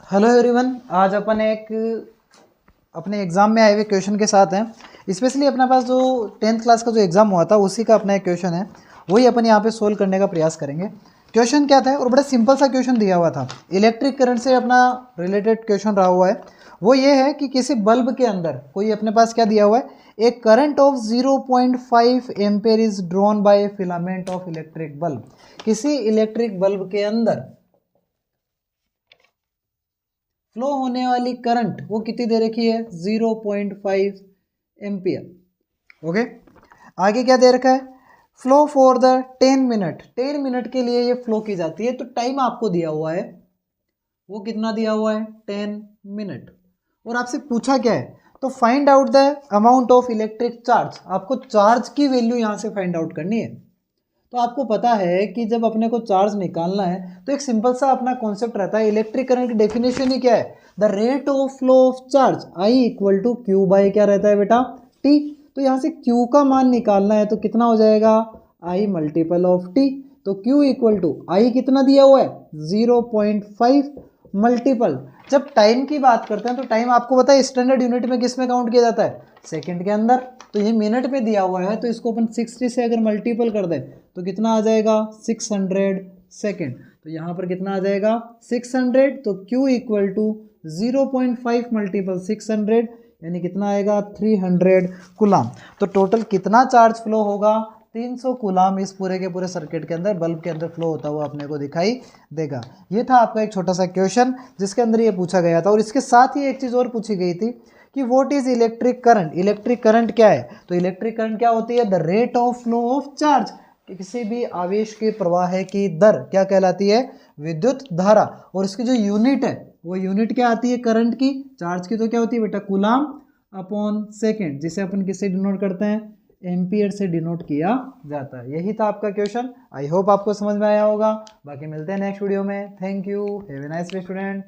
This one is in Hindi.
हेलो एवरीवन, आज अपन एक अपने एग्ज़ाम में आए हुए क्वेश्चन के साथ हैं। स्पेशली अपने पास जो 10th क्लास का जो एग्ज़ाम हुआ था उसी का अपना एक क्वेश्चन है, वही अपन यहाँ पे सोल्व करने का प्रयास करेंगे। क्वेश्चन क्या था और बड़ा सिंपल सा क्वेश्चन दिया हुआ था, इलेक्ट्रिक करंट से अपना रिलेटेड क्वेश्चन रहा हुआ है। वो ये है कि किसी बल्ब के अंदर कोई अपने पास क्या दिया हुआ है, एक current of 0.5 ampere is drawn by filament of electric bulb. किसी इलेक्ट्रिक बल्ब के अंदर फ्लो होने वाली करंट वो कितनी दे रखी है, 0.5 एम्पियर। ओके, आगे क्या दे रखा है, flow for the 10 minute, 10 minute के लिए ये फ्लो की जाती है। तो टाइम आपको दिया हुआ है, वो कितना दिया हुआ है, 10 मिनट। और आपसे पूछा क्या है, तो find out the amount of electric charge. आपको चार्ज की वैल्यू यहाँ से फाइंड आउट करनी है। तो आपको पता है कि जब अपने को चार्ज निकालना है तो एक सिंपल सा अपना कॉन्सेप्ट रहता है, इलेक्ट्रिक करंट की डेफिनेशन ही क्या है, the rate of flow of charge I equal to Q by क्या रहता है बेटा, टी। तो यहाँ से क्यू का मान निकालना है तो कितना हो जाएगा, आई मल्टीपल ऑफ टी। तो क्यू इक्वल टू आई कितना दिया हुआ है, 0.5 मल्टीपल। जब टाइम की बात करते हैं तो टाइम आपको पता है स्टैंडर्ड यूनिट में किस में काउंट किया जाता है, सेकंड के अंदर। तो ये मिनट में दिया हुआ है, तो इसको अपन 60 से अगर मल्टीपल कर दें तो कितना आ जाएगा, 600 सेकेंड। तो यहाँ पर कितना आ जाएगा, 600। तो Q इक्वल टू 0.5 मल्टीपल 600 यानी कितना आएगा, 300 कूलाम। तो टोटल कितना चार्ज फ्लो होगा, 300 कूलाम इस पूरे के पूरे सर्किट के अंदर, बल्ब के अंदर फ्लो होता हुआ अपने को दिखाई देगा। ये था आपका एक छोटा सा क्वेश्चन जिसके अंदर ये पूछा गया था। और इसके साथ ही एक चीज़ और पूछी गई थी कि what is electric current. Electric current क्या है, तो इलेक्ट्रिक करंट क्या होती है, the rate of flow of charge. किसी भी आवेश के प्रवाह की दर क्या कहलाती है, विद्युत धारा। और इसकी जो यूनिट है वो यूनिट क्या आती है करंट की, चार्ज की तो क्या होती है बेटा, कूलाम अपॉन सेकेंड, जिसे अपन किससे डिनोट करते हैं, एम्पियर से डिनोट किया जाता है। यही था आपका क्वेश्चन। आई होप आपको समझ में आया होगा। बाकी मिलते हैं नेक्स्ट वीडियो में। Thank you, have a nice day student.